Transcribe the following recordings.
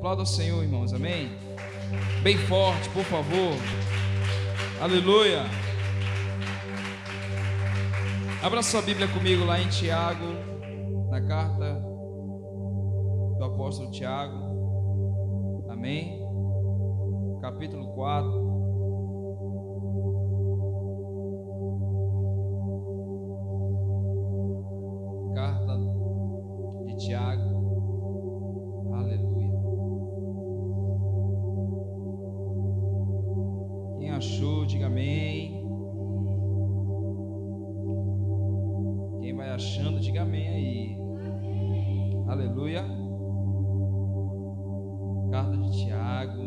Aplauda o Senhor, irmãos, amém? Bem forte, por favor. Aleluia. Abra sua Bíblia comigo lá em Tiago, na carta do apóstolo Tiago, amém? Capítulo 4. Carta de Tiago. Aleluia. Quem achou, diga amém. Quem vai achando, diga amém aí. Aleluia. Carta de Tiago.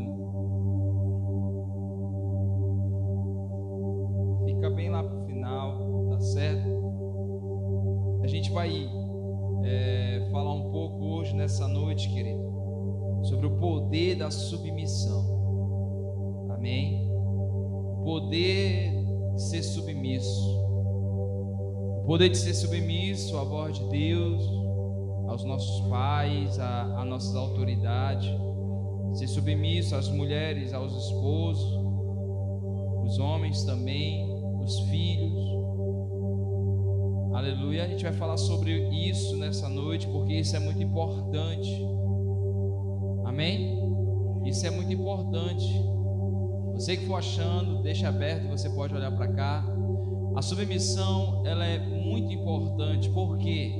Fica bem lá pro final, tá certo? A gente vai falar um pouco hoje, nessa noite, querido, sobre o poder da submissão. Amém? O poder de ser submisso. O poder de ser submisso à voz de Deus, aos nossos pais, a nossas autoridades. Ser submisso às mulheres, aos esposos, os homens também, os filhos. Aleluia. A gente vai falar sobre isso nessa noite, porque isso é muito importante. Amém? Isso é muito importante. Você que for achando, deixa aberto, você pode olhar para cá. A submissão, ela é muito importante, porque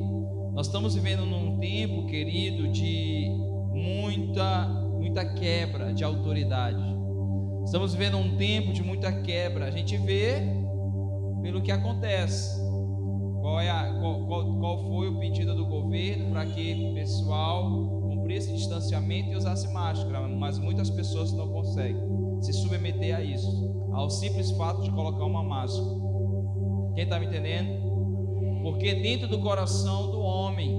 nós estamos vivendo num tempo, querido, de muita quebra de autoridade. Estamos vivendo um tempo de muita quebra. A gente vê pelo que acontece. Qual foi o pedido do governo para que o pessoal cumprisse distanciamento e usasse máscara, mas muitas pessoas não conseguem se submeter a isso, ao simples fato de colocar uma máscara. Quem está me entendendo? Porque dentro do coração do homem,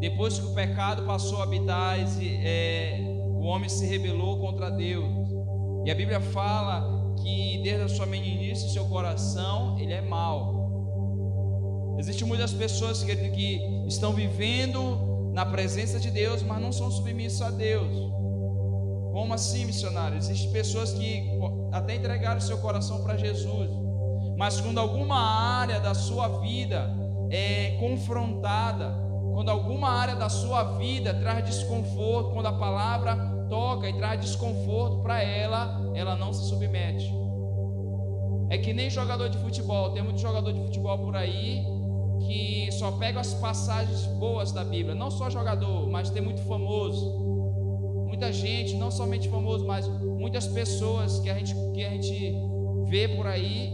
depois que o pecado passou a habitar, o homem se rebelou contra Deus. E a Bíblia fala que desde a sua meninice, seu coração, ele é mau. Existem muitas pessoas que estão vivendo na presença de Deus, mas não são submissas a Deus. Como assim, missionário? Existem pessoas que até entregaram seu coração para Jesus, mas quando alguma área da sua vida é confrontada, quando alguma área da sua vida traz desconforto, quando a palavra toca e traz desconforto para ela não se submete. É que nem jogador de futebol. Tem muito jogador de futebol por aí que só pega as passagens boas da Bíblia. Não só jogador, mas tem muito famoso. Muita gente, não somente famoso, mas muitas pessoas que a gente vê por aí.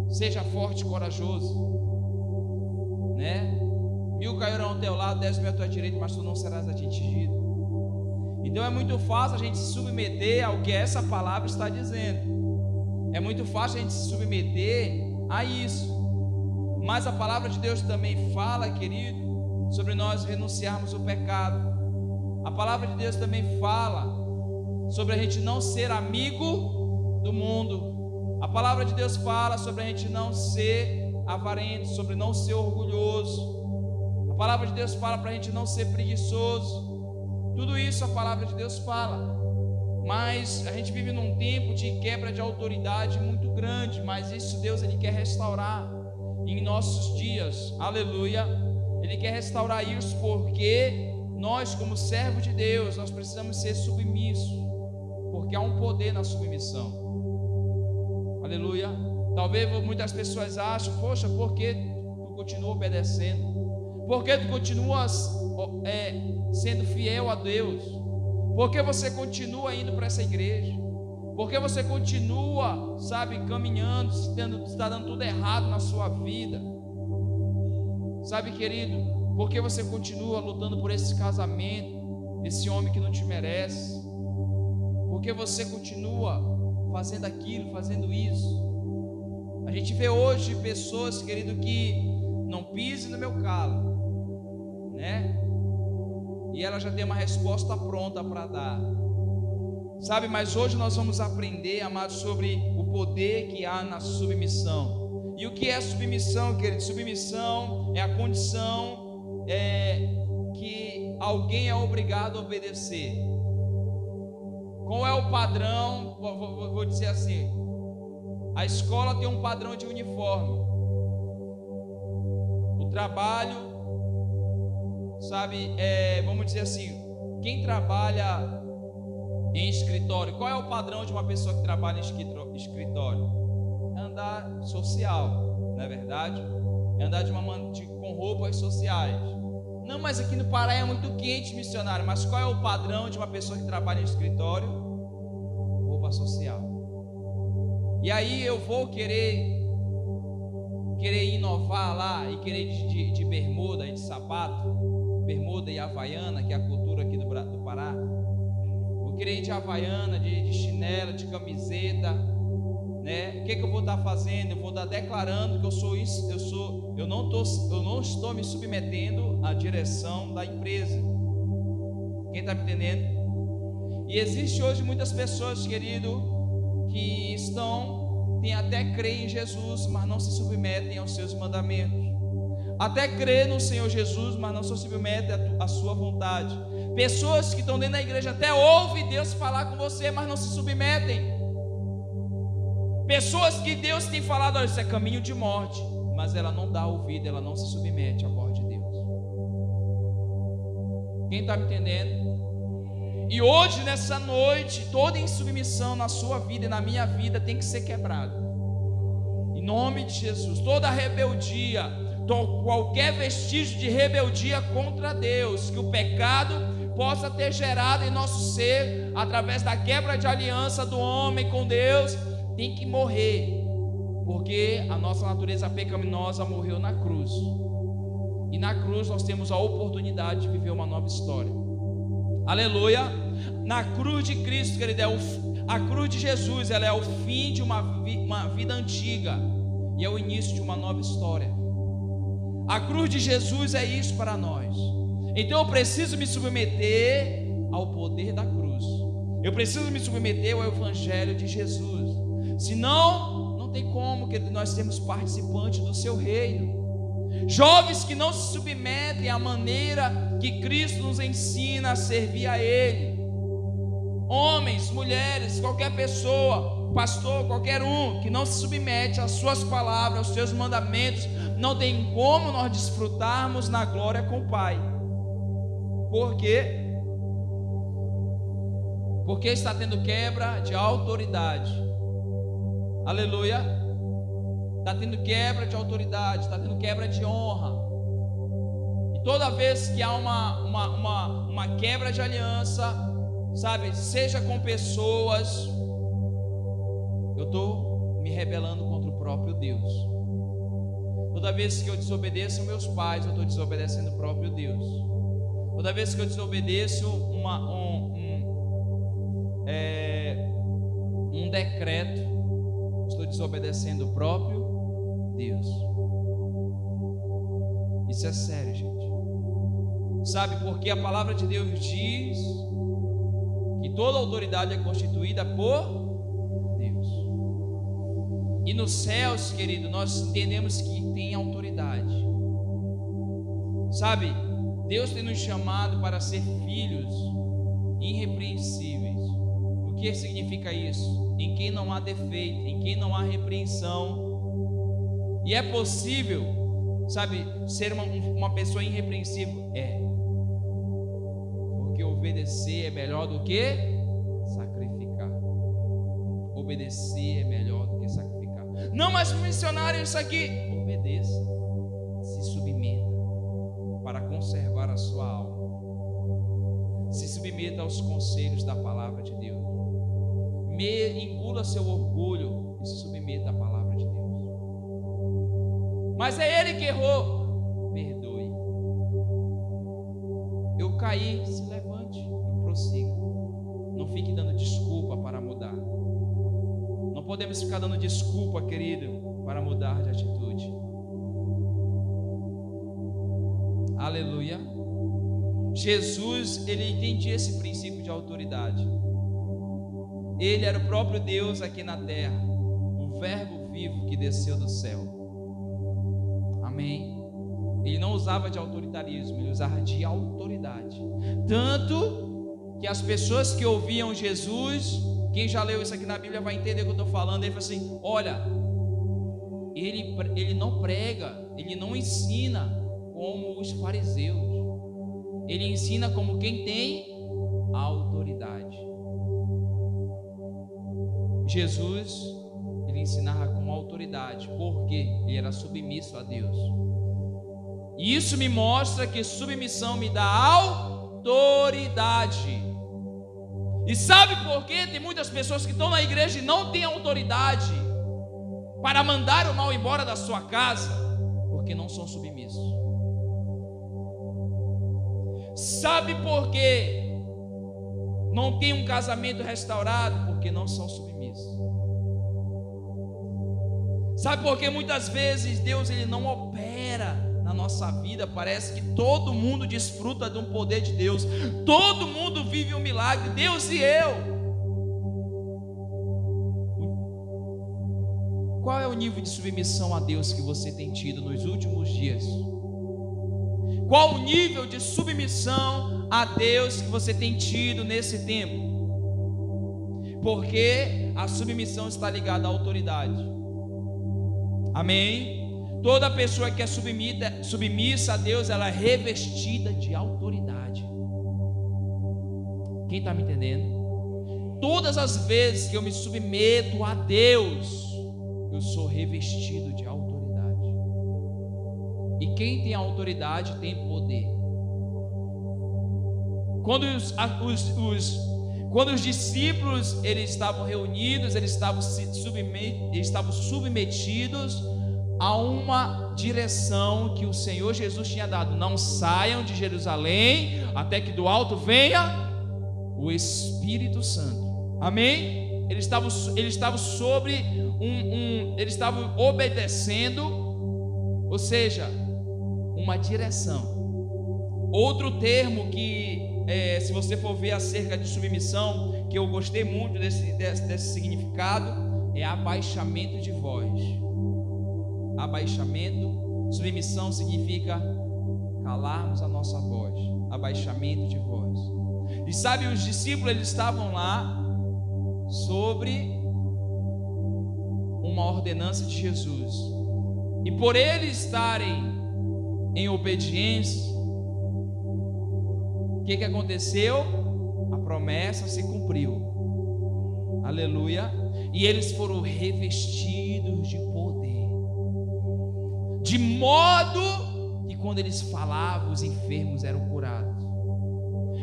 Seja forte e corajoso, né? 1000 cairão ao teu lado, 10.000 à tua direita, mas tu não serás atingido. Então é muito fácil a gente se submeter ao que essa palavra está dizendo. É muito fácil a gente se submeter a isso. Mas a palavra de Deus também fala, querido, sobre nós renunciarmos o pecado. A palavra de Deus também fala sobre a gente não ser amigo do mundo. A palavra de Deus fala sobre a gente não ser avarento, sobre não ser orgulhoso. A palavra de Deus fala para a gente não ser preguiçoso. Tudo isso a palavra de Deus fala. Mas a gente vive num tempo de quebra de autoridade muito grande. Mas isso Deus, Ele quer restaurar em nossos dias. Aleluia. Ele quer restaurar isso, porque nós, como servos de Deus, nós precisamos ser submissos, porque há um poder na submissão. Aleluia. Talvez muitas pessoas achem: poxa, por que tu continua obedecendo? Por que tu continuas sendo fiel a Deus? Por que você continua indo para essa igreja? Por que você continua, caminhando, está dando tudo errado na sua vida? Sabe, querido, por que você continua lutando por esse casamento, esse homem que não te merece? Por que você continua fazendo aquilo, fazendo isso? A gente vê hoje pessoas, querido, que não pisem no meu calo, né? E ela já tem uma resposta pronta para dar. Sabe, mas hoje nós vamos aprender, amados, sobre o poder que há na submissão. E o que é submissão, querido? Submissão é a condição que alguém é obrigado a obedecer? Qual é o padrão? Vou dizer assim: a escola tem um padrão de uniforme. O trabalho, sabe, vamos dizer assim, quem trabalha em escritório, qual é o padrão de uma pessoa que trabalha em escritório? É andar social, não é verdade? É andar com roupas sociais. Não, mas aqui no Pará é muito quente, missionário. Mas qual é o padrão de uma pessoa que trabalha em escritório? Roupa social. E aí eu vou querer inovar lá e querer de bermuda e de sapato, bermuda e havaiana, que é a cultura aqui do Pará. Vou querer ir de havaiana, de chinelo, de camiseta, né? O que eu vou estar fazendo? Eu vou estar declarando que eu sou isso, eu não estou me submetendo à direção da empresa. Quem está me entendendo? E existe hoje muitas pessoas, querido, que tem até crer em Jesus, mas não se submetem aos seus mandamentos. Até crer no Senhor Jesus, mas não se submetem à sua vontade. Pessoas que estão dentro da igreja até ouvem Deus falar com você, mas não se submetem. Pessoas que Deus tem falado: olha, isso é caminho de morte, mas ela não dá ouvido, ela não se submete à voz de Deus. Quem está me entendendo? E hoje, nessa noite, toda insubmissão na sua vida e na minha vida tem que ser quebrada, em nome de Jesus. Toda rebeldia, qualquer vestígio de rebeldia contra Deus, que o pecado possa ter gerado em nosso ser, através da quebra de aliança do homem com Deus, tem que morrer, porque a nossa natureza pecaminosa morreu na cruz, e na cruz nós temos a oportunidade de viver uma nova história. Aleluia. Na cruz de Cristo, querido, a cruz de Jesus, ela é o fim de uma vida antiga e é o início de uma nova história. A cruz de Jesus é isso para nós. Então eu preciso me submeter ao poder da cruz, eu preciso me submeter ao evangelho de Jesus. Senão, não tem como, que nós temos participantes do seu reino. Jovens que não se submetem à maneira que Cristo nos ensina a servir a Ele. Homens, mulheres, qualquer pessoa, pastor, qualquer um que não se submete às suas palavras, aos seus mandamentos, não tem como nós desfrutarmos na glória com o Pai. Por quê? Porque está tendo quebra de autoridade. Aleluia. Está tendo quebra de autoridade, está tendo quebra de honra. E toda vez que há uma quebra de aliança, sabe, seja com pessoas, eu estou me rebelando contra o próprio Deus. Toda vez que eu desobedeço meus pais, eu estou desobedecendo o próprio Deus. Toda vez que eu desobedeço um decreto, estou desobedecendo o próprio Deus. Isso é sério, gente. Sabe, porque a palavra de Deus diz que toda autoridade é constituída por Deus. E nos céus, querido, nós entendemos que tem autoridade. Sabe, Deus tem nos chamado para ser filhos irrepreensíveis. O que significa isso? Em quem não há defeito, em quem não há repreensão. E é possível, sabe, ser uma pessoa irrepreensível? É. Porque obedecer é melhor do que sacrificar. Obedecer é melhor do que sacrificar. Não, mas missionário, isso aqui. Obedeça, se submeta para conservar a sua alma. Se submeta aos conselhos da palavra de Deus. Engula seu orgulho e se submeta à palavra de Deus. Mas é ele que errou, perdoe. Eu caí, se levante e prossiga. Não fique dando desculpa para mudar. Não podemos ficar dando desculpa, querido, para mudar de atitude. Aleluia. Jesus, ele entendia esse princípio de autoridade. Ele era o próprio Deus aqui na terra, o verbo vivo que desceu do céu. Amém. Ele não usava de autoritarismo, ele usava de autoridade. Tanto que as pessoas que ouviam Jesus, quem já leu isso aqui na Bíblia vai entender o que eu estou falando. Ele falou assim: olha, ele não prega, ele não ensina como os fariseus, ele ensina como quem tem autoridade. Jesus, ele ensinava com autoridade, porque ele era submisso a Deus. E isso me mostra que submissão me dá autoridade. E sabe por quê? Tem muitas pessoas que estão na igreja e não têm autoridade para mandar o mal embora da sua casa, porque não são submissos. Sabe por quê? Não tem um casamento restaurado, porque não são submissos. Sabe por que muitas vezes Deus ele não opera na nossa vida? Parece que todo mundo desfruta de um poder de Deus, todo mundo vive um milagre, Deus e eu. Qual é o nível de submissão a Deus que você tem tido nos últimos dias? Qual o nível de submissão a Deus que você tem tido nesse tempo? Porque a submissão está ligada à autoridade. Amém? Toda pessoa que é submissa a Deus, ela é revestida de autoridade. Quem está me entendendo? Todas as vezes que eu me submeto a Deus, eu sou revestido de autoridade. E quem tem autoridade tem poder. Quando os discípulos eles estavam reunidos, eles estavam submetidos a uma direção que o Senhor Jesus tinha dado: não saiam de Jerusalém até que do alto venha o Espírito Santo. Amém? Eles estavam sobre eles estavam obedecendo, ou seja, uma direção. Outro termo que se você for ver acerca de submissão, que eu gostei muito desse significado, é abaixamento de voz. Abaixamento, submissão significa calarmos a nossa voz, abaixamento de voz. E sabe, os discípulos eles estavam lá sobre uma ordenança de Jesus, e por eles estarem em obediência, o que aconteceu? A promessa se cumpriu. Aleluia. E eles foram revestidos de poder, de modo que quando eles falavam, os enfermos eram curados.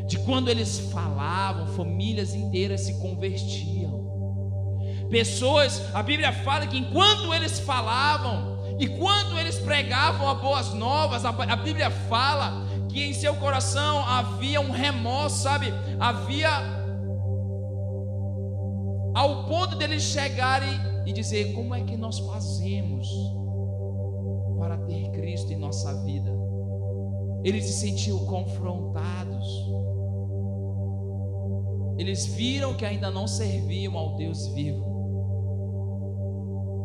De quando eles falavam, famílias inteiras se convertiam. Pessoas, a Bíblia fala que enquanto eles falavam e quando eles pregavam as boas novas, a Bíblia fala que em seu coração havia um remorso, sabe? Havia ao ponto deles chegarem e dizer: como é que nós fazemos para ter Cristo em nossa vida? Eles se sentiam confrontados. Eles viram que ainda não serviam ao Deus vivo.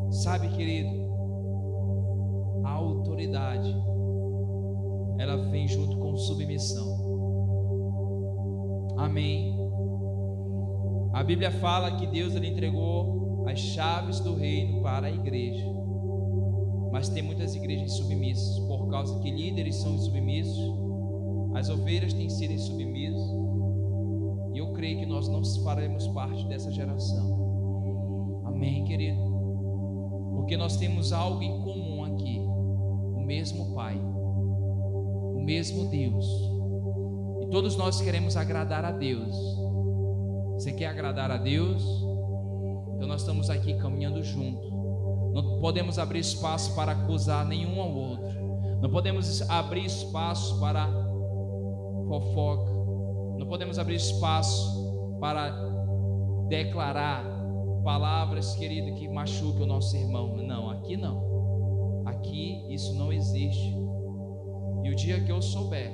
Sabe, querido, a autoridade, ela vem junto com submissão. Amém. A Bíblia fala que Deus ele entregou as chaves do reino para a igreja, mas tem muitas igrejas submissas, por causa que líderes são submissos, as ovelhas têm sido submissas, e eu creio que nós não faremos parte dessa geração. Amém, querido? Porque nós temos algo em comum aqui: o mesmo Pai, o mesmo Deus, e todos nós queremos agradar a Deus. Você quer agradar a Deus? Então nós estamos aqui caminhando junto. Não podemos abrir espaço para acusar nenhum ao outro. Não podemos abrir espaço para fofoca. Não podemos abrir espaço para declarar palavras, querido, que machuquem o nosso irmão. Não, aqui não. Aqui isso não existe. E o dia que eu souber,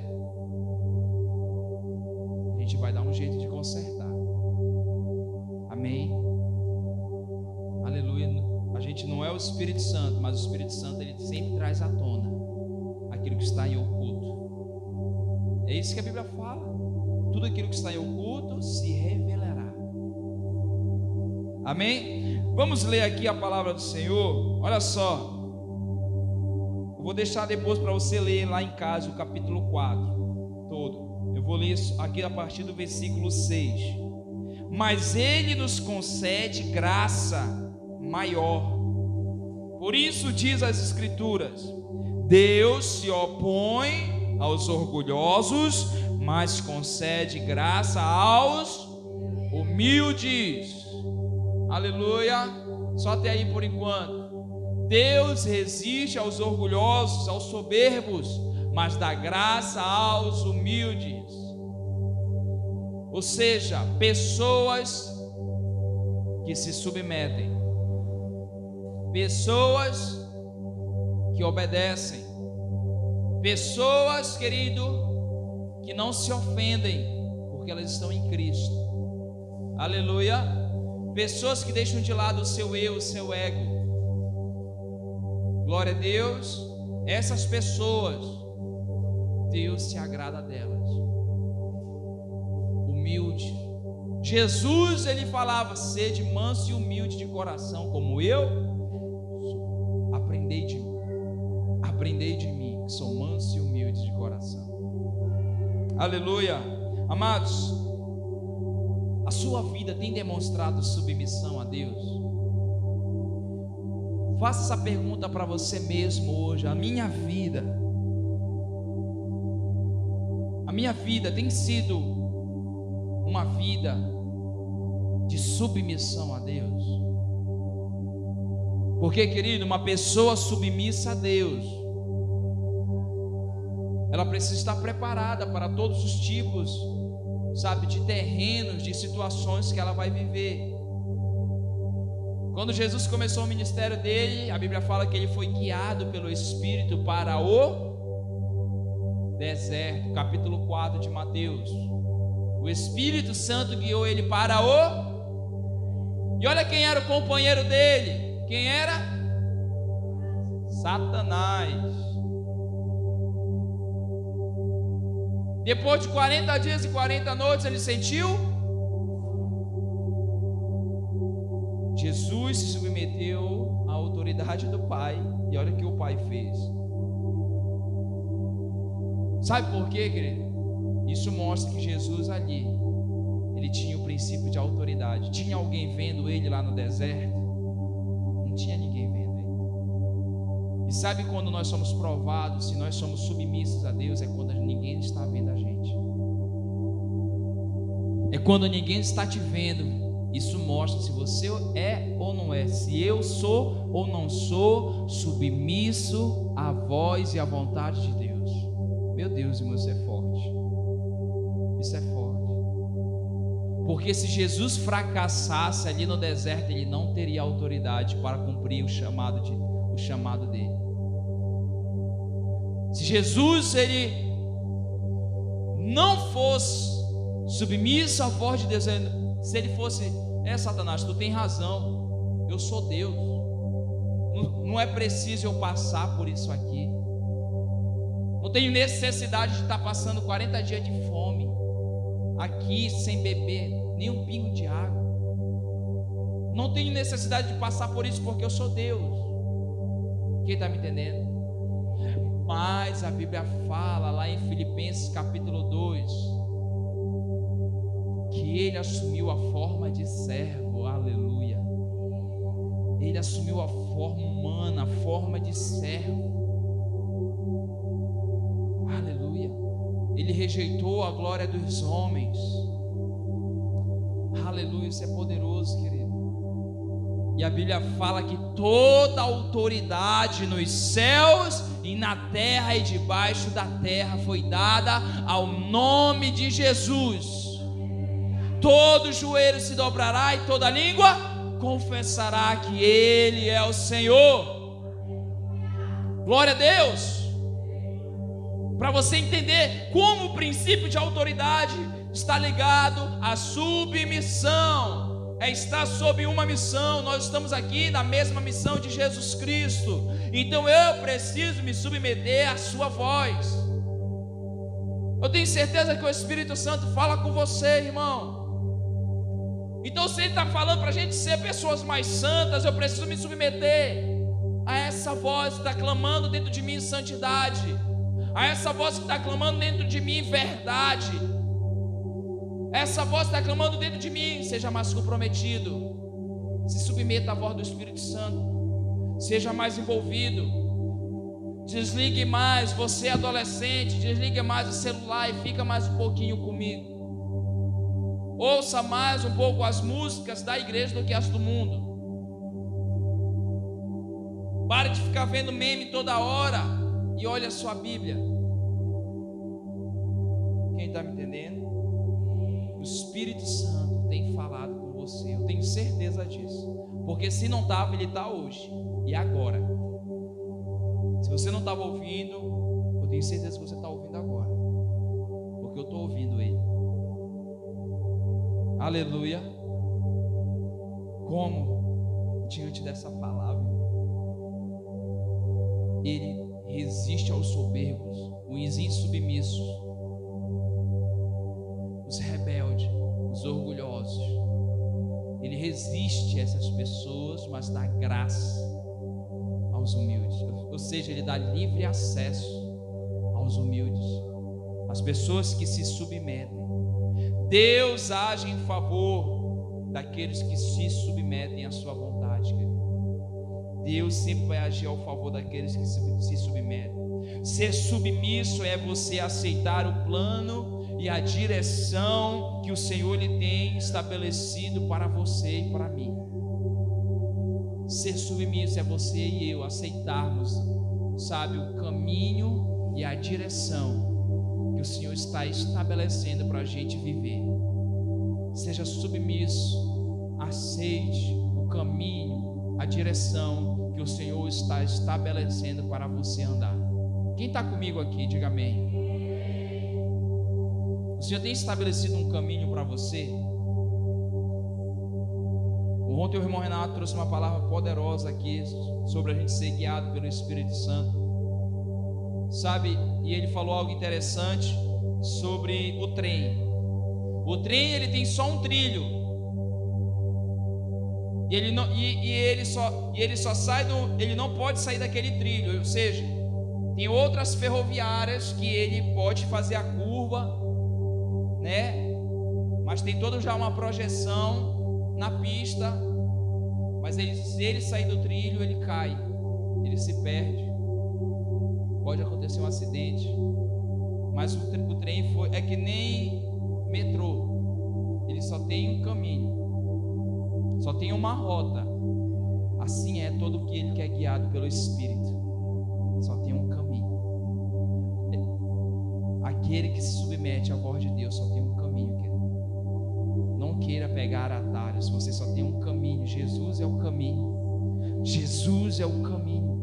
a gente vai dar um jeito de consertar. Amém? Aleluia. A gente não é o Espírito Santo, mas o Espírito Santo ele sempre traz à tona aquilo aquilo que está em oculto. É isso que a Bíblia fala. Tudo aquilo que está em oculto se revelará. Amém? Vamos ler aqui a palavra do Senhor. Olha só, eu vou deixar depois para você ler lá em casa o capítulo 4 todo. Eu vou ler isso aqui a partir do versículo 6. Mas Ele nos concede graça maior. Por isso diz as Escrituras: Deus se opõe aos orgulhosos, mas concede graça aos humildes. Aleluia. Só até aí por enquanto. Deus resiste aos orgulhosos, aos soberbos, mas dá graça aos humildes. Ou seja, pessoas que se submetem, pessoas que obedecem, pessoas, querido, que não se ofendem, porque elas estão em Cristo. Aleluia. Pessoas que deixam de lado o seu eu, o seu ego. Glória a Deus. Essas pessoas, Deus se agrada delas. Humilde. Jesus, ele falava: sede manso e humilde de coração, como eu sou. Aprendei de mim, que sou manso e humilde de coração. Aleluia. Amados, a sua vida tem demonstrado submissão a Deus? Faça essa pergunta para você mesmo hoje. A minha vida tem sido uma vida de submissão a Deus? Porque, querido, uma pessoa submissa a Deus, ela precisa estar preparada para todos os tipos, sabe, de terrenos, de situações que ela vai viver. Quando Jesus começou o ministério dele, a Bíblia fala que ele foi guiado pelo Espírito para o deserto, capítulo 4 de Mateus. O Espírito Santo guiou ele para o... E olha quem era o companheiro dele. Quem era? Satanás. Depois de 40 dias e 40 noites, ele sentiu. Jesus se submeteu à autoridade do Pai. E olha o que o Pai fez. Sabe por quê, querido? Isso mostra que Jesus ali, ele tinha o princípio de autoridade. Tinha alguém vendo ele lá no deserto? Não tinha ninguém vendo ele. E sabe quando nós somos provados, se nós somos submissos a Deus, é quando ninguém está vendo a gente. É quando ninguém está te vendo. Isso mostra se você é ou não é, se eu sou ou não sou submisso à voz e à vontade de Deus. Meu Deus, irmão, isso é forte. Isso é forte. Porque se Jesus fracassasse ali no deserto, ele não teria autoridade para cumprir o chamado dele. Se Jesus ele não fosse submisso à voz de Deus, se ele fosse: Satanás, tu tem razão, eu sou Deus, não é preciso eu passar por isso aqui, não tenho necessidade de estar passando 40 dias de fome aqui sem beber nem um pingo de água, não tenho necessidade de passar por isso porque eu sou Deus. Quem está me entendendo? Mas a Bíblia fala lá em Filipenses capítulo 2 que ele assumiu a forma de servo. Aleluia. Ele assumiu a forma humana, a forma de servo. Aleluia. Ele rejeitou a glória dos homens. Aleluia, isso é poderoso, querido. E a Bíblia fala que toda autoridade nos céus e na terra e debaixo da terra foi dada ao nome de Jesus. Todo joelho se dobrará e toda língua confessará que Ele é o Senhor. Glória a Deus. Para você entender como o princípio de autoridade está ligado à submissão. é estar sob uma missão. Nós estamos aqui na mesma missão de Jesus Cristo. Então eu preciso me submeter à sua voz. Eu tenho certeza que o Espírito Santo fala com você, irmão. Então se Ele está falando para a gente ser pessoas mais santas, eu preciso me submeter a essa voz que está clamando dentro de mim santidade, a essa voz que está clamando dentro de mim verdade, essa voz está clamando dentro de mim: seja mais comprometido, se submeta à voz do Espírito Santo, seja mais envolvido, desligue mais, você adolescente, desligue mais o celular e fica mais um pouquinho comigo, ouça mais um pouco as músicas da igreja do que as do mundo, pare de ficar vendo meme toda hora e olhe a sua Bíblia. Quem está me entendendo? O Espírito Santo tem falado com você, eu tenho certeza disso, porque se não estava, ele está hoje e agora. Se você não estava ouvindo, eu tenho certeza que você está ouvindo agora, porque eu estou ouvindo ele. Aleluia. Como diante dessa palavra, ele resiste aos soberbos, os insubmissos, os rebeldes, os orgulhosos. Ele resiste a essas pessoas, mas dá graça aos humildes. Ou seja, ele dá livre acesso aos humildes, às pessoas que se submetem. Deus age em favor daqueles que se submetem à sua vontade, querido. Deus sempre vai agir ao favor daqueles que se submetem. Ser submisso é você aceitar o plano e a direção que o Senhor lhe tem estabelecido para você e para mim. Ser submisso é você e eu aceitarmos, sabe, o caminho e a direção que o Senhor está estabelecendo para a gente viver. Seja submisso, aceite o caminho, a direção que o Senhor está estabelecendo para você andar. Quem está comigo aqui, diga amém. O Senhor tem estabelecido um caminho para você. Ontem o irmão Renato trouxe uma palavra poderosa aqui sobre a gente ser guiado pelo Espírito Santo, sabe? E ele falou algo interessante sobre o trem. O trem, ele tem só um trilho, e ele não pode sair daquele trilho. Ou seja, tem outras ferroviárias que ele pode fazer a curva, né? Mas tem toda já uma projeção na pista. Mas se ele sair do trilho, ele cai, ele se perde, pode acontecer um acidente. Mas o trem é que nem metrô, ele só tem um caminho, só tem uma rota. Assim é todo aquele que é guiado pelo Espírito, só tem um caminho. Aquele que se submete à voz de Deus só tem um caminho, querido. Não queira pegar atalhos, você só tem um caminho. Jesus é o caminho. Jesus é o caminho.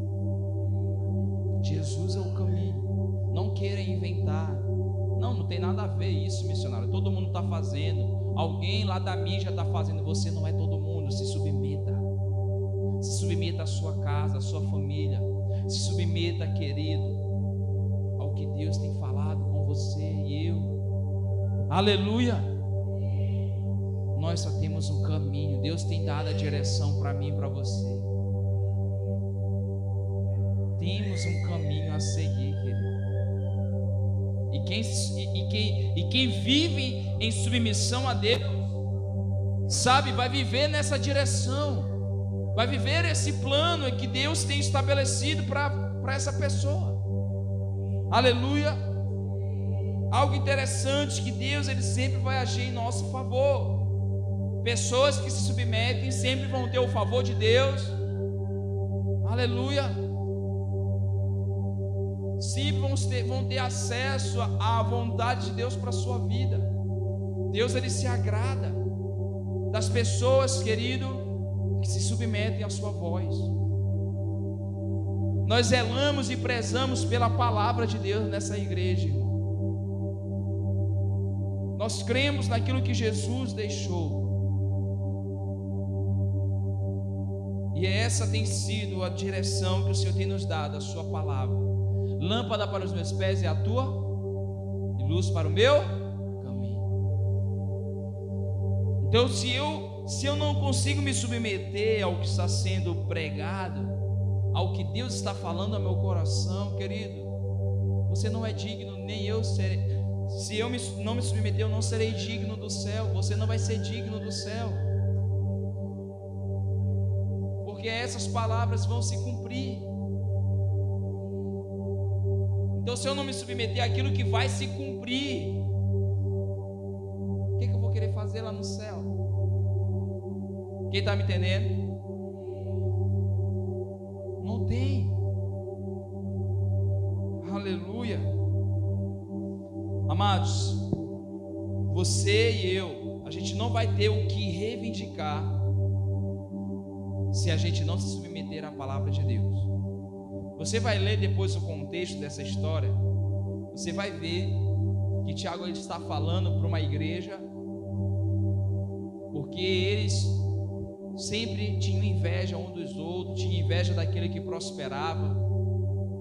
Jesus é o caminho. Não queira inventar. Não tem nada a ver isso, missionário. Todo mundo está fazendo. Alguém lá da mídia está fazendo. Você não é todo mundo. Se submeta. Se submeta à sua casa, à sua família. Se submeta, querido, ao que Deus tem falado com você e eu. Aleluia. Nós só temos um caminho. Deus tem dado a direção para mim e para você. Temos um caminho a seguir, querido. E quem vive em submissão a Deus, sabe, vai viver nessa direção, vai viver esse plano que Deus tem estabelecido para essa pessoa. Aleluia. Algo interessante, que Deus, ele sempre vai agir em nosso favor. Pessoas que se submetem sempre vão ter o favor de Deus. Aleluia. Sempre vão ter acesso à vontade de Deus para a sua vida. Deus, ele se agrada das pessoas, querido, que se submetem à sua voz. Nós zelamos e prezamos pela palavra de Deus nessa igreja, irmão. Nós cremos naquilo que Jesus deixou. E essa tem sido a direção que o Senhor tem nos dado, a sua palavra. Lâmpada para os meus pés é a tua, e luz para o meu caminho. Então, se eu não consigo me submeter ao que está sendo pregado, ao que Deus está falando ao meu coração, querido, você não é digno, nem eu serei. Se eu não me submeter, eu não serei digno do céu. Você não vai ser digno do céu, porque essas palavras vão se cumprir. Então, se eu não me submeter àquilo que vai se cumprir, o que eu vou querer fazer lá no céu? Quem está me entendendo? Não tem. Aleluia. Amados, você e eu, a gente não vai ter o que reivindicar se a gente não se submeter à palavra de Deus. Você vai ler depois o contexto dessa história, você vai ver que Tiago ele está falando para uma igreja, porque eles sempre tinham inveja um dos outros, tinham inveja daquele que prosperava.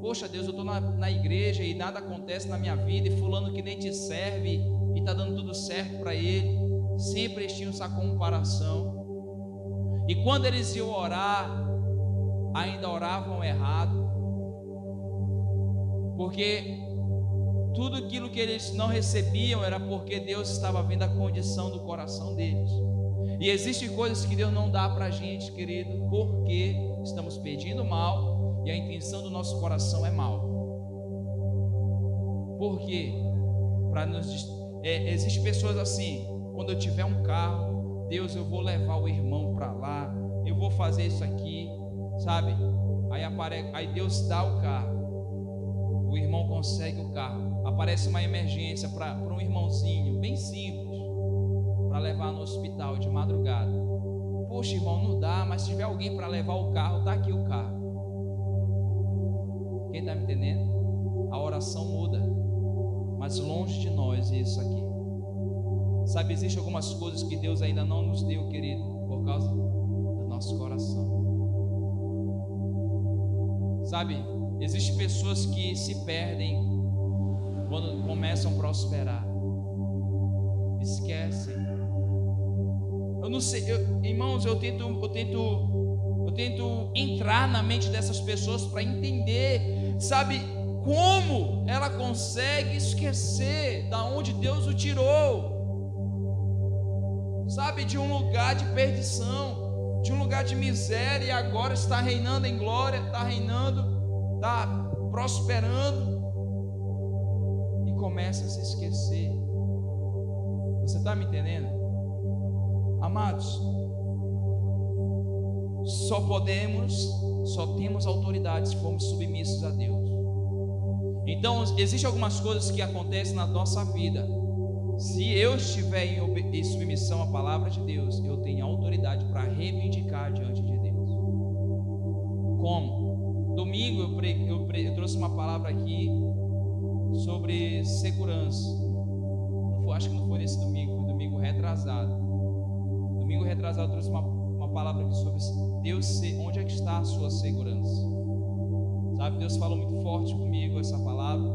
Poxa Deus, eu estou na igreja e nada acontece na minha vida, e fulano que nem te serve e está dando tudo certo para ele. Sempre eles tinham essa comparação. E quando eles iam orar, ainda oravam errado, porque tudo aquilo que eles não recebiam era porque Deus estava vendo a condição do coração deles. E existem coisas que Deus não dá para a gente, querido, porque estamos pedindo mal e a intenção do nosso coração é mal. Por quê? Existem pessoas assim: quando eu tiver um carro, Deus, eu vou levar o irmão para lá, eu vou fazer isso aqui, sabe? Aí Deus dá o carro, o irmão consegue o carro, aparece uma emergência para um irmãozinho bem simples, para levar no hospital de madrugada. Poxa, irmão, não dá, mas se tiver alguém para levar o carro, está aqui o carro. Quem está me entendendo? A oração muda, mas longe de nós isso aqui. Sabe, existem algumas coisas que Deus ainda não nos deu, querido, por causa do nosso coração. Sabe, existem pessoas que se perdem quando começam a prosperar, esquecem. Eu não sei, irmãos, eu tento entrar na mente dessas pessoas para entender, sabe, como ela consegue esquecer da onde Deus o tirou, sabe, de um lugar de perdição, de um lugar de miséria, e agora está reinando em glória, está reinando, está prosperando, e começa a se esquecer. Você está me entendendo? Amados, só temos autoridade se formos submissos a Deus. Então, existem algumas coisas que acontecem na nossa vida. Se eu estiver em submissão à palavra de Deus, eu tenho autoridade para reivindicar diante de Deus. Como? Domingo eu trouxe uma palavra aqui sobre segurança. Acho que não foi nesse domingo, foi domingo retrasado. Domingo retrasado eu trouxe uma palavra aqui sobre Deus, onde é que está a sua segurança. Sabe, Deus falou muito forte comigo essa palavra,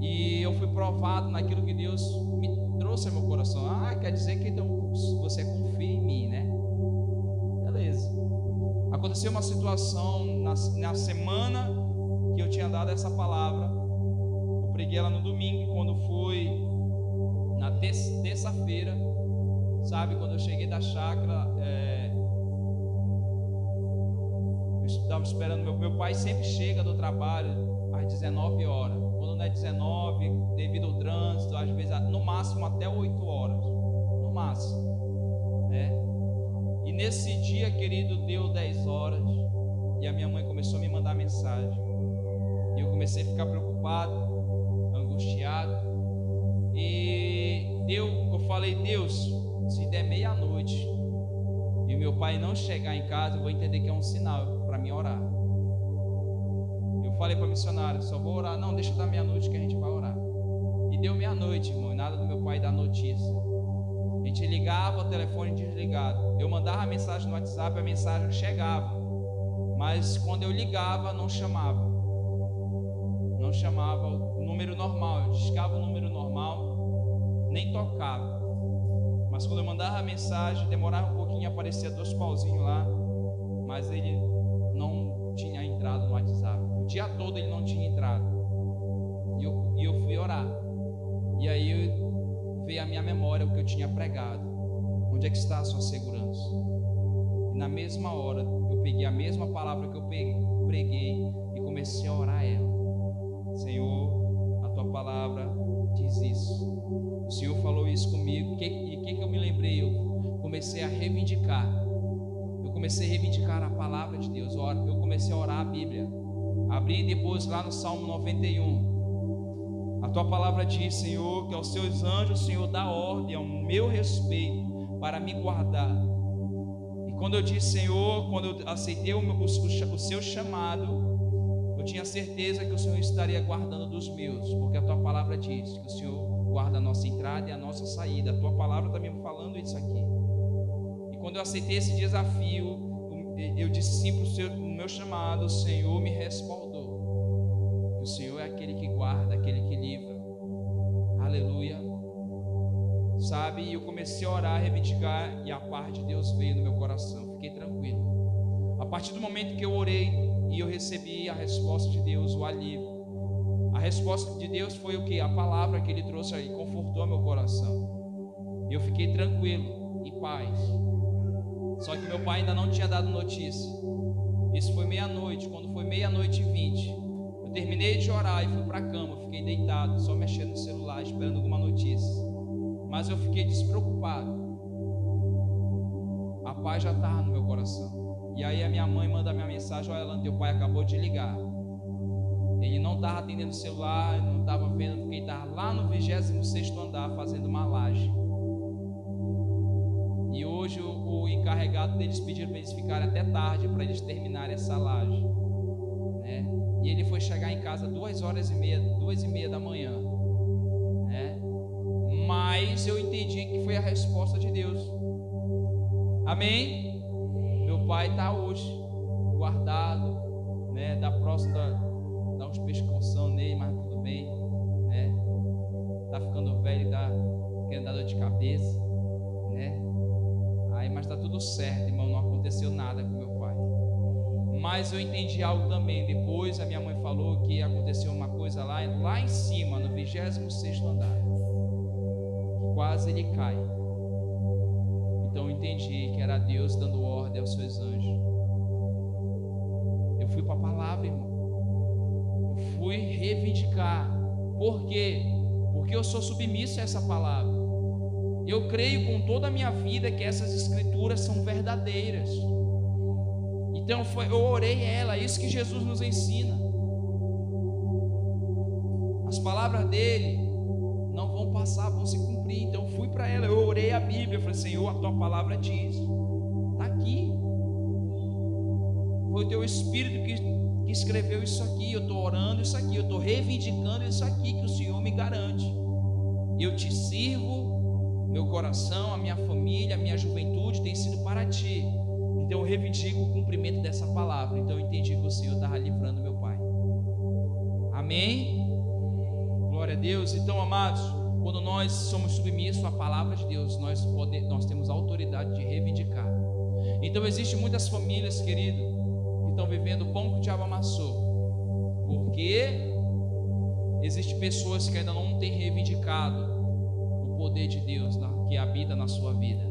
e eu fui provado naquilo que Deus me trouxe ao meu coração. Quer dizer que então você confia em mim, né? Beleza. Aconteceu uma situação na semana que eu tinha dado essa palavra. Eu preguei ela no domingo, e quando fui na terça-feira, sabe, quando eu cheguei da chácara, eu estava esperando, meu pai sempre chega do trabalho às 19 horas, quando não é 19, devido ao trânsito, às vezes no máximo até 8 horas, no máximo, né? E nesse dia, querido, deu 10 horas, e a minha mãe começou a me mandar mensagem, e eu comecei a ficar preocupado, angustiado, e eu falei: Deus, se der meia-noite e meu pai não chegar em casa, eu vou entender que é um sinal para mim orar. Eu falei para a missionária: só vou orar, não, deixa dar meia-noite que a gente vai orar. E deu meia-noite, irmão, e nada do meu pai dar notícia. gente ligava, o telefone desligado. Eu mandava mensagem no WhatsApp, a mensagem chegava, mas quando eu ligava, não chamava. Não chamava o número normal. Eu discava o número normal, nem tocava. Mas quando eu mandava a mensagem, demorava um pouquinho, aparecia 2 pauzinhos lá, mas ele não tinha entrado no WhatsApp. O dia todo ele não tinha entrado. E eu fui orar. E aí veio a minha memória o que eu tinha pregado. Onde é que está a sua segurança? E na mesma hora eu peguei a mesma palavra que eu preguei e comecei a orar ela. Senhor, a tua palavra diz isso. O Senhor falou isso comigo. E o que eu me lembrei? Eu comecei a reivindicar. Eu comecei a reivindicar a palavra de Deus. Eu comecei a orar a Bíblia. Abri depois lá no Salmo 91. A tua palavra diz, Senhor, que aos seus anjos o Senhor dá ordem ao meu respeito para me guardar. E quando eu disse, Senhor, quando eu aceitei o seu chamado, eu tinha certeza que o Senhor estaria guardando dos meus, porque a tua palavra diz que o Senhor guarda a nossa entrada e a nossa saída. A tua palavra está me falando isso aqui. E quando eu aceitei esse desafio, eu disse sim para o meu chamado, o Senhor me respaldou. O Senhor é aquele que guarda, aquele que livra. Aleluia. Sabe, e eu comecei a orar, a reivindicar, e a paz de Deus veio no meu coração. Fiquei tranquilo. A partir do momento que eu orei e eu recebi a resposta de Deus, o alívio. A resposta de Deus foi o que? A palavra que Ele trouxe aí, confortou meu coração. Eu fiquei tranquilo, em paz. Só que meu pai ainda não tinha dado notícia. Isso foi meia-noite. Quando foi 00:20, eu terminei de orar e fui para a cama. Fiquei deitado, só mexendo no celular, esperando alguma notícia. Mas eu fiquei despreocupado. A paz já estava no meu coração. E aí a minha mãe manda a minha mensagem: olha, Alan, teu pai acabou de ligar. Ele não estava atendendo o celular, não estava vendo, porque ele estava lá no 26º andar fazendo uma laje. E hoje o encarregado deles pediram para eles ficarem até tarde para eles terminarem essa laje, né? E ele foi chegar em casa 2h30 da manhã, né? Mas eu entendi que foi a resposta de Deus. Amém? Meu pai está hoje guardado, né? Da próxima, dá uns pescoção nele, mas tudo bem, né? Tá ficando velho, tá querendo dar dor de cabeça, né? Aí, mas tá tudo certo, irmão, não aconteceu nada com meu pai. Mas eu entendi algo também. Depois a minha mãe falou que aconteceu uma coisa lá em cima, no 26º andar. Quase ele cai. Então eu entendi que era Deus dando ordem aos seus anjos. Eu fui para a palavra, irmão. Eu fui reivindicar. Por quê? Porque eu sou submisso a essa palavra. Eu creio com toda a minha vida que essas escrituras são verdadeiras. Então eu orei ela, isso que Jesus nos ensina. As palavras dele não vão passar, vão se cumprir. Então eu fui para ela, eu orei a Bíblia, eu falei: Senhor, a tua palavra diz, está aqui. Foi o teu Espírito que escreveu isso aqui. Eu estou orando isso aqui, eu estou reivindicando isso aqui que o Senhor me garante. Eu te sirvo. Meu coração, a minha família, a minha juventude tem sido para ti. Então eu reivindico o cumprimento dessa palavra. Então eu entendi que o Senhor estava livrando meu pai. Amém? Glória a Deus. Então, amados, quando nós somos submissos à palavra de Deus, nós temos a autoridade de reivindicar. Então existem muitas famílias, querido, que estão vivendo o pão que o diabo amassou. Porque existem pessoas que ainda não têm reivindicado poder de Deus que habita na sua vida,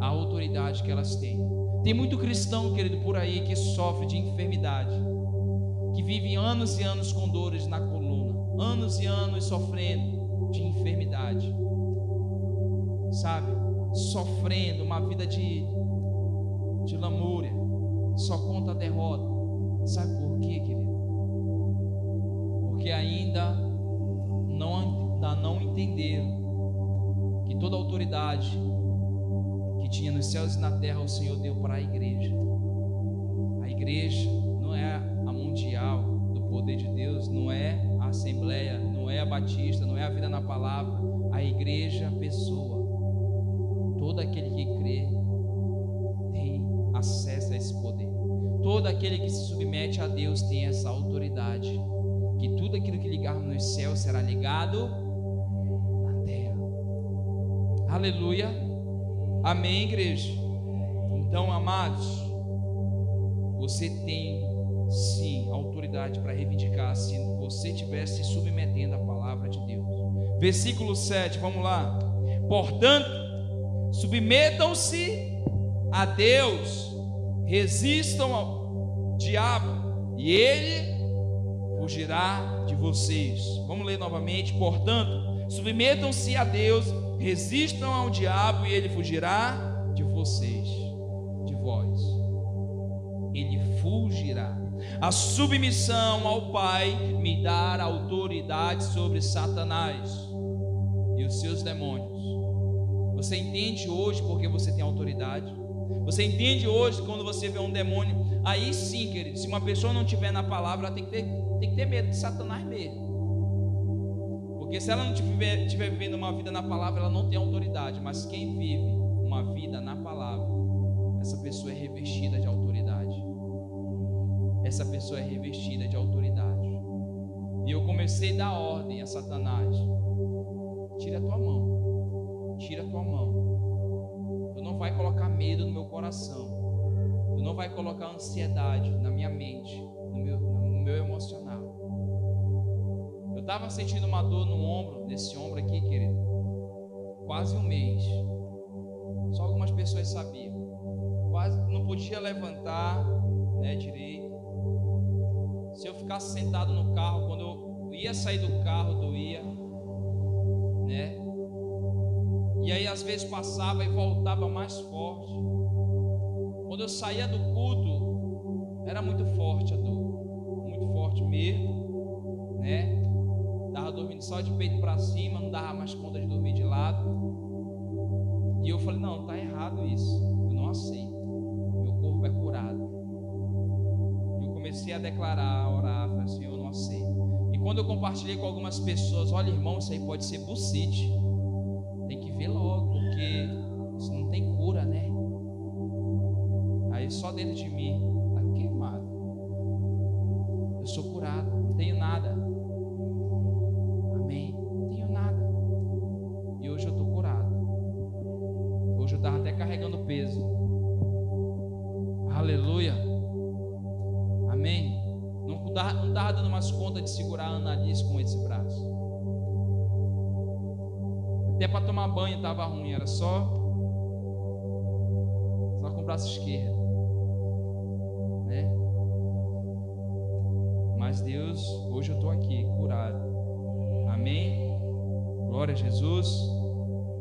a autoridade que elas têm. Tem muito cristão, querido, por aí que sofre de enfermidade, que vive anos e anos com dores na coluna, anos e anos sofrendo de enfermidade, sabe, sofrendo uma vida de lamúria, só conta a derrota. Sabe por quê, querido? Porque ainda não entenderam que toda a autoridade que tinha nos céus e na terra o Senhor deu para a igreja. A igreja não é a mundial do poder de Deus, não é a assembleia, não é a batista, não é a vida na palavra. A igreja é a pessoa. todo aquele que se submete a Deus tem essa autoridade, que tudo aquilo que ligar nos céus será ligado na terra. Aleluia. Amém, igreja? Então, amados, você tem sim autoridade para reivindicar se você estiver se submetendo à palavra de Deus. Versículo 7, vamos lá. Portanto, submetam-se a Deus, resistam ao diabo e ele fugirá de vocês. Vamos ler novamente. Portanto, submetam-se a Deus, resistam ao diabo e ele fugirá de vocês, de vós. Ele fugirá. A submissão ao Pai me dá autoridade sobre Satanás e os seus demônios. Você entende hoje porque você tem autoridade? Você entende hoje quando você vê um demônio? Aí sim, querido, se uma pessoa não estiver na palavra, ela tem que ter medo de Satanás mesmo. Porque se ela não estiver vivendo uma vida na palavra, ela não tem autoridade. Mas quem vive uma vida na palavra, essa pessoa é revestida de autoridade. Essa pessoa é revestida de autoridade. E eu comecei a dar ordem a Satanás: tira a tua mão, tira a tua mão. Tu não vai colocar medo no meu coração, tu não vai colocar ansiedade na minha mente, no meu emocional. Eu estava sentindo uma dor no ombro, nesse ombro aqui, querido, quase um mês. Só algumas pessoas sabiam. Quase não podia levantar, né, direito. Se eu ficasse sentado no carro, quando eu ia sair do carro, doía, né? E aí às vezes passava e voltava mais forte. Quando eu saía do culto, era muito forte a dor, muito forte mesmo, né? Estava dormindo só de peito para cima, não dava mais conta de dormir de lado. E eu falei: não, está errado isso, eu não aceito, meu corpo é curado. E eu comecei a declarar, a orar, falei assim: eu não aceito. E quando eu compartilhei com algumas pessoas: olha, irmão, isso aí pode ser bucite, tem que ver logo, porque isso não tem cura, né? Aí só dentro de mim: está queimado, eu sou curado, não tenho nada. Amém? Não tenho nada. E hoje eu estou curado. Hoje eu estava até carregando peso. Aleluia. Amém? Não estava dando mais conta de segurar a Annalise com esse braço. Até para tomar banho estava ruim. Era só com o braço esquerdo, né? Mas Deus, hoje eu estou aqui curado. Amém? Glória a Jesus.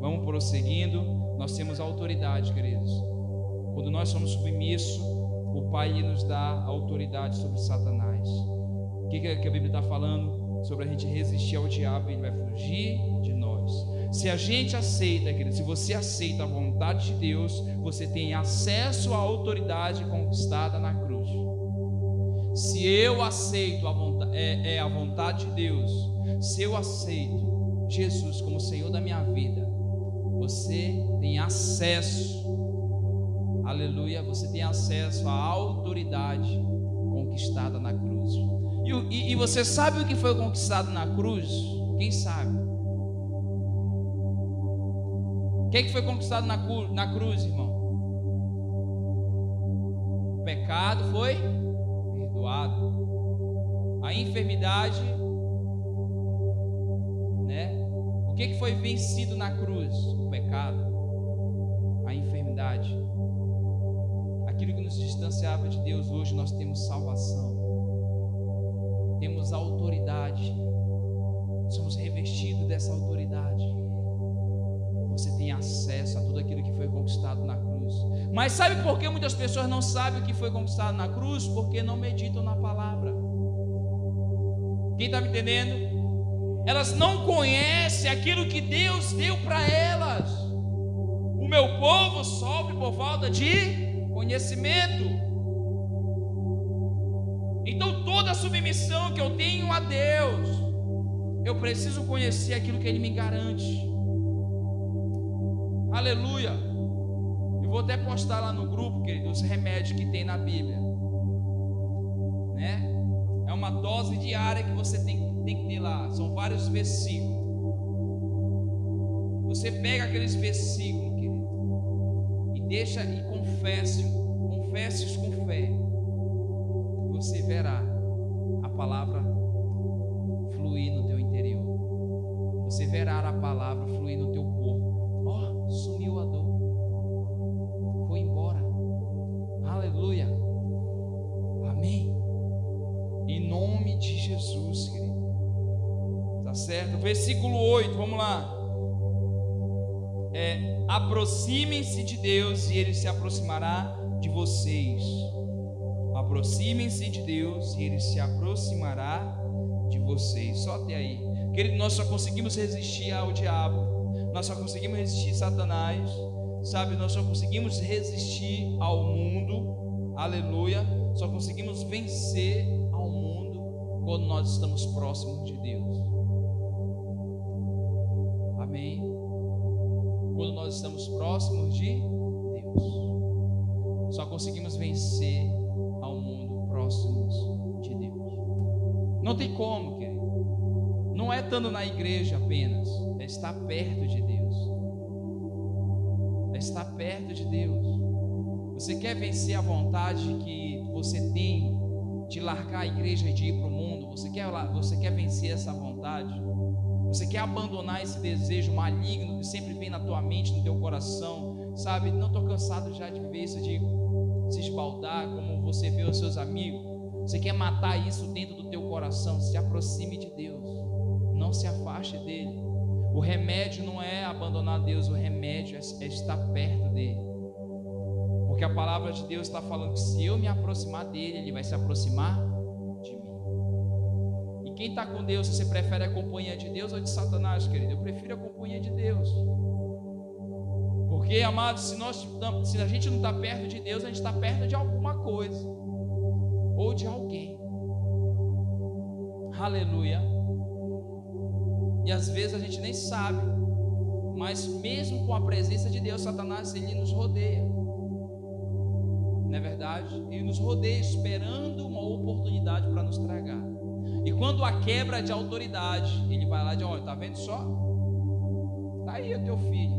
Vamos prosseguindo. Nós temos autoridade, queridos. Quando nós somos submissos, o Pai nos dá autoridade sobre Satanás. O que a Bíblia está falando? Sobre a gente resistir ao diabo, ele vai fugir de nós. Se a gente aceita, queridos, se você aceita a vontade de Deus, você tem acesso à autoridade conquistada na cruz. Se eu aceito a vontade de Deus, se eu aceito Jesus como Senhor da minha vida, você tem acesso, aleluia, você tem acesso à autoridade conquistada na cruz. E você sabe o que foi conquistado na cruz? Quem sabe? O que foi conquistado na cruz, irmão? O pecado foi perdoado. A enfermidade, né? O que foi vencido na cruz? O pecado, a enfermidade. Aquilo que nos distanciava de Deus, hoje nós temos salvação. Temos autoridade. Somos revestidos dessa autoridade. Você tem acesso a tudo aquilo que foi conquistado na cruz. Mas sabe por que muitas pessoas não sabem o que foi conquistado na cruz? Porque não meditam na palavra. Quem está me entendendo? Elas não conhecem aquilo que Deus deu para elas. O meu povo sofre por falta de conhecimento. Então toda a submissão que eu tenho a Deus, eu preciso conhecer aquilo que Ele me garante. Aleluia. Eu vou até postar lá no grupo, querido, os remédios que tem na Bíblia. uma dose diária que você tem que ter lá. São vários versículos. Você pega aqueles versículos, querido, e deixa e confesse-os com fé. Você verá a palavra fluir no teu interior. Você verá a palavra fluir no teu corpo. Ó, sumiu a dor. Foi embora. Aleluia. Amém. Em nome de Jesus, querido. Tá certo? Versículo 8, vamos lá. Aproximem-se de Deus e Ele se aproximará de vocês. Aproximem-se de Deus e Ele se aproximará de vocês. Só até aí. Querido, nós só conseguimos resistir ao diabo. Nós só conseguimos resistir a Satanás. Sabe, nós só conseguimos resistir ao mundo. Aleluia. Só conseguimos vencer ao mundo quando nós estamos próximos de Deus. Amém. Quando nós estamos próximos de Deus, só conseguimos vencer ao mundo próximos de Deus. Não tem como, querido. Não é estando na igreja apenas, é estar perto de Deus. É estar perto de Deus. Você quer vencer a vontade que você tem de largar a igreja e de ir para o mundo? Você quer vencer essa vontade? Você quer abandonar esse desejo maligno que sempre vem na tua mente, no teu coração? Sabe, não estou cansado já de ver isso, de se esbaldar como você vê os seus amigos. Você quer matar isso dentro do teu coração? Se aproxime de Deus, não se afaste dele. O remédio não é abandonar Deus, o remédio é estar perto dele. Porque a palavra de Deus está falando que se eu me aproximar dele, ele vai se aproximar de mim. E quem está com Deus, você prefere a companhia de Deus ou de Satanás, querido? Eu prefiro a companhia de Deus. Porque, amados, se a gente não está perto de Deus, a gente está perto de alguma coisa ou de alguém. Aleluia. E às vezes a gente nem sabe, mas mesmo com a presença de Deus, Satanás, ele nos rodeia. Não é verdade? Ele nos rodeia esperando uma oportunidade para nos tragar. E quando há quebra de autoridade, ele vai lá e diz: olha, tá vendo só? Tá aí o teu filho,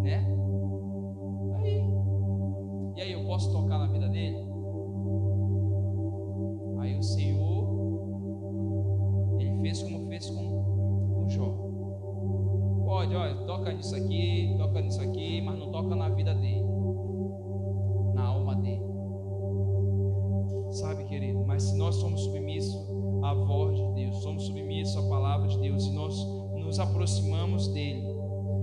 né? Tá aí. E aí, eu posso tocar na vida dele? Aí o Senhor, ele fez como fez com Jó. Pode, olha, toca nisso aqui, mas não toca na vida dele, na alma dele. Sabe, querido, mas se nós somos submissos à voz de Deus, somos submissos à palavra de Deus, se nós nos aproximamos dele,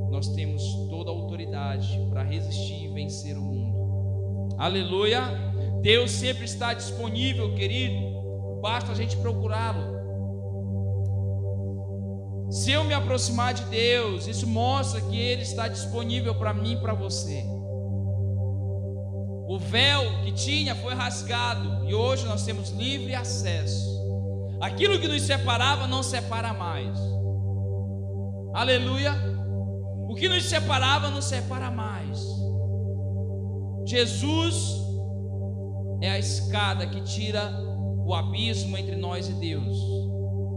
nós temos toda a autoridade para resistir e vencer o mundo. Aleluia. Deus sempre está disponível, querido, basta a gente procurá-lo. Se eu me aproximar de Deus, isso mostra que Ele está disponível para mim e para você. O véu que tinha foi rasgado e hoje nós temos livre acesso. Aquilo que nos separava não separa mais. Aleluia. O que nos separava não separa mais. Jesus é a escada que tira o abismo entre nós e Deus.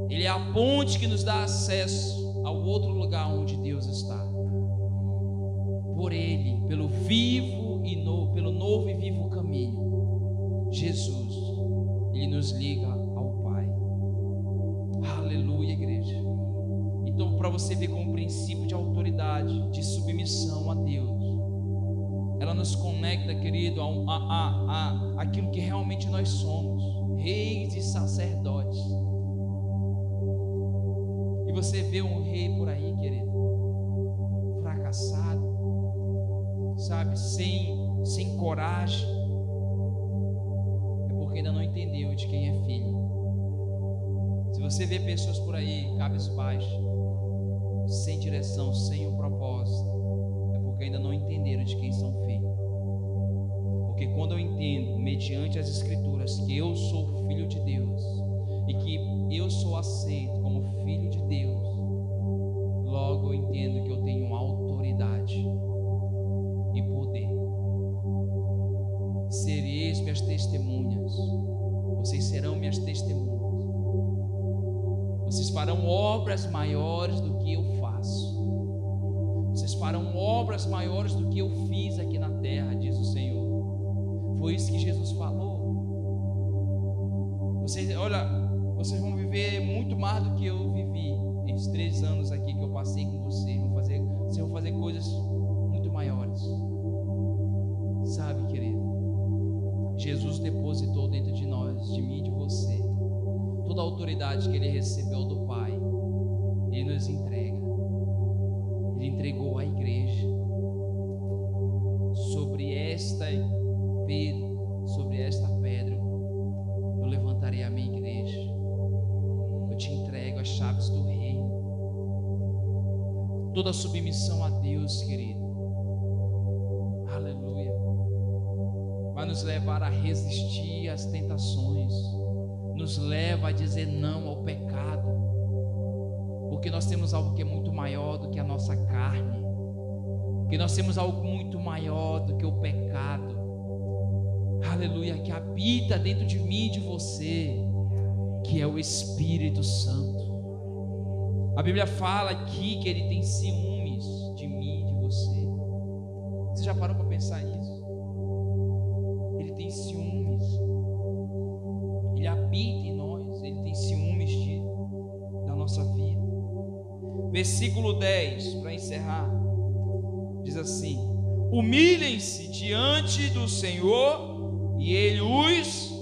Ele é a ponte que nos dá acesso ao outro lugar onde Deus está. Por Ele, pelo pelo novo e vivo caminho, Jesus, Ele nos liga ao Pai. Aleluia, igreja. Então, para você ver como princípio de autoridade, de submissão a Deus, ela nos conecta, querido, a aquilo que realmente nós somos, reis e sacerdotes. E você vê um rei por aí, querido, fracassado, sabe, sem coragem, é porque ainda não entendeu de quem é filho. Se você vê pessoas por aí, cabisbaixo, sem direção, sem um propósito, é porque ainda não entenderam de quem são filhos. Porque quando eu entendo, mediante as escrituras, que eu sou filho de Deus e que eu sou aceito como filho de Deus, logo eu entendo que eu tenho autoridade e poder. Sereis minhas testemunhas, vocês serão minhas farão obras maiores do que eu faço. Vocês farão obras maiores do que eu fiz aqui na terra, diz o Senhor. Foi isso que Jesus falou. Vocês vão viver muito mais do que eu vivi esses 3 anos aqui que eu passei com vocês. Vocês vão fazer coisas muito maiores. Sabe, querido, Jesus depositou dentro de nós, de mim e de você, toda a autoridade que Ele recebeu do Pai. Ele nos entrega. Ele entregou à igreja. Sobre esta pedra eu levantarei a minha igreja. Eu te entrego as chaves do reino. Toda submissão a Deus, querido, aleluia, vai nos levar a resistir às tentações, nos leva a dizer não ao pecado, porque nós temos algo que é muito maior do que a nossa carne, porque nós temos algo muito maior do que o pecado, aleluia, que habita dentro de mim e de você, que é o Espírito Santo. A Bíblia fala aqui que Ele tem ciúmes de mim e de você. Você já parou para pensar nisso? Ele tem ciúmes. Ele habita em nós. Ele tem ciúmes da nossa vida. Versículo 10, para encerrar, diz assim: humilhem-se diante do Senhor e Ele os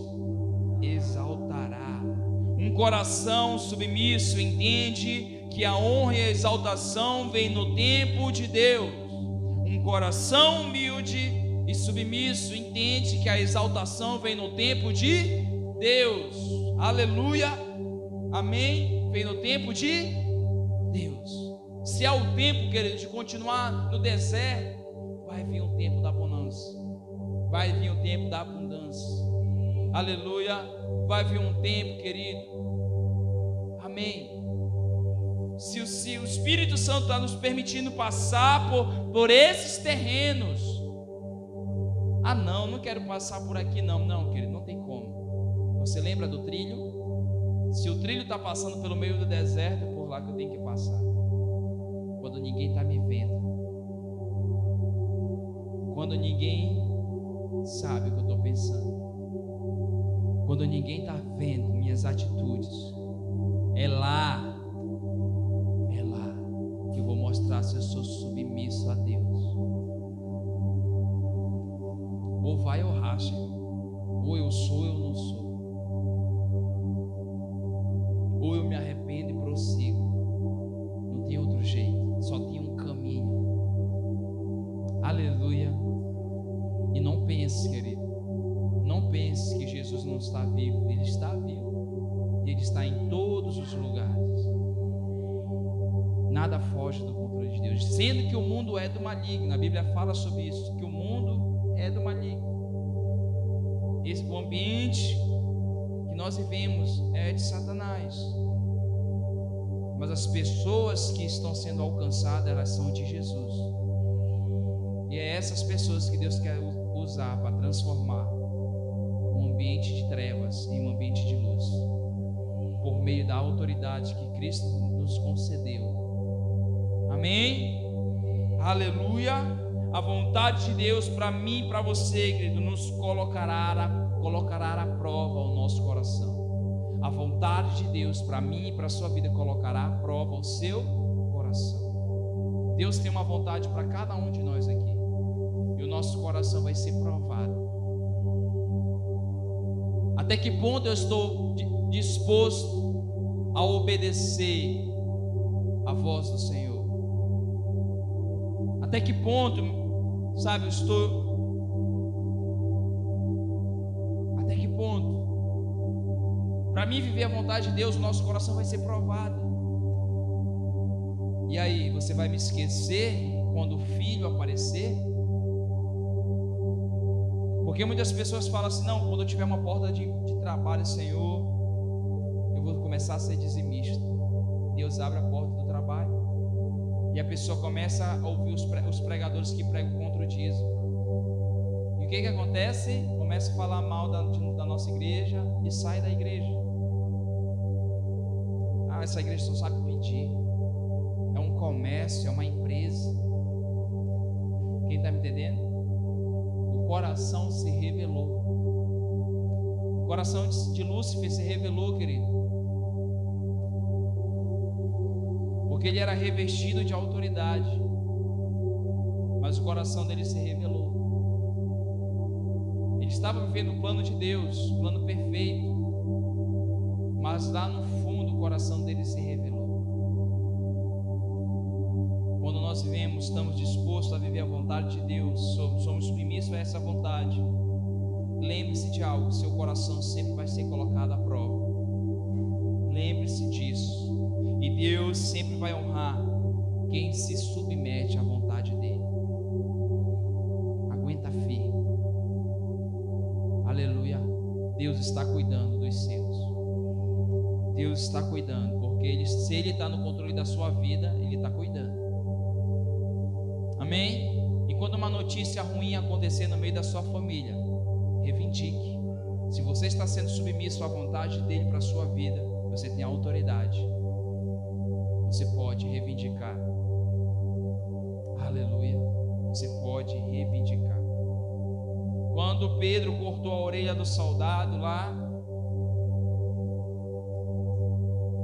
exaltará. Um coração submisso entende que a honra e a exaltação vem no tempo de Deus. Um coração humilde e submisso entende que a exaltação vem no tempo de Deus. Aleluia, amém. Vem no tempo de Deus. Se é o tempo, querido, de continuar no deserto, vai vir um tempo da bonança, vai vir um tempo da abundância. Aleluia, vai vir um tempo, querido, amém. Se o Espírito Santo está nos permitindo passar por esses terrenos, não quero passar por aqui não, querido, não tem como. Você lembra do trilho? Se o trilho está passando pelo meio do deserto, é por lá que eu tenho que passar, quando ninguém está me vendo, quando ninguém sabe o que eu estou pensando, quando ninguém está vendo minhas atitudes, é lá que eu vou mostrar se eu sou submisso a Deus. Ou vai ou racha, ou eu sou ou eu não sou, ou eu me arrependo e prossigo. Não tem outro jeito, só tem um caminho. Aleluia. E não pense, querido, não pense que Jesus não está vivo. Ele está vivo, Ele está em todos os lugares. Nada foge do controle de Deus, sendo que o mundo é do maligno. A Bíblia fala sobre isso, que o mundo é do maligno. O ambiente que nós vivemos é de Satanás, mas as pessoas que estão sendo alcançadas, elas são de Jesus. E é essas pessoas que Deus quer usar para transformar um ambiente de trevas em um ambiente de luz, por meio da autoridade que Cristo nos concedeu. Amém? Aleluia. A vontade de Deus para mim e para você, querido, nos colocará à prova o nosso coração. A vontade de Deus para mim e para a sua vida colocará à prova o seu coração. Deus tem uma vontade para cada um de nós aqui, e o nosso coração vai ser provado. Até que ponto eu estou disposto a obedecer a voz do Senhor? Até que ponto, sabe, até que ponto, para mim viver a vontade de Deus, o nosso coração vai ser provado. E aí, você vai me esquecer quando o filho aparecer? Porque muitas pessoas falam assim: não, quando eu tiver uma porta de trabalho, Senhor, eu vou começar a ser dizimista. Deus abre a porta do trabalho, e a pessoa começa a ouvir os pregadores que pregam contra o dízimo. E o que acontece? Começa a falar mal da nossa igreja e sai da igreja. essa igreja só sabe pedir. É um comércio, é uma empresa. Quem está me entendendo? O coração se revelou. O coração de Lúcifer se revelou, querido. Porque ele era revestido de autoridade. Mas o coração dele se revelou. Ele estava vivendo o plano de Deus, o plano perfeito. Mas lá no fundo o coração dele se revelou. Quando nós vivemos, estamos dispostos a viver a vontade de Deus, somos submissos a essa vontade. Lembre-se de algo, seu coração sempre vai ser colocado à prova. Lembre-se disso. E Deus sempre vai honrar quem se submete à vontade dele. Aguenta firme. Aleluia. Deus está cuidando dos seus. Deus está cuidando, porque se Ele está no controle da sua vida, Ele está cuidando. Amém? E quando uma notícia ruim acontecer no meio da sua família, reivindique. Se você está sendo submisso à vontade dele para a sua vida, você tem autoridade. Você pode reivindicar. Aleluia. Você pode reivindicar. Quando Pedro cortou a orelha do soldado lá,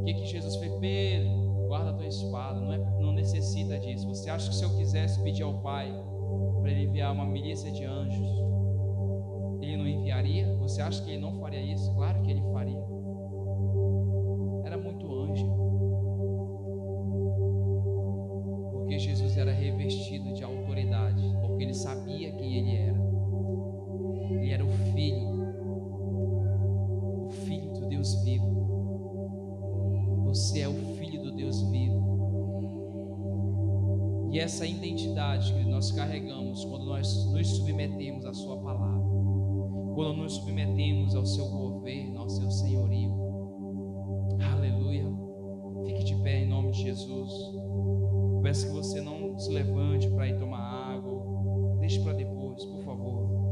o que Jesus fez? Pedro, guarda a tua espada, não necessita disso. Você acha que se eu quisesse pedir ao Pai para Ele enviar uma milícia de anjos, Ele não enviaria? Você acha que Ele não faria isso? Claro que Ele faria. Era muito anjo, porque Jesus era revestido de autoridade, porque Ele sabia quem Ele era. Ele era o Filho do Deus vivo. Você é o Filho do Deus vivo. E essa identidade que nós carregamos quando nós nos submetemos à sua palavra, quando nos submetemos ao seu governo, ao seu senhorio. Aleluia. Fique de pé em nome de Jesus. Peço que você não se levante para ir tomar água. Deixe para depois, por favor.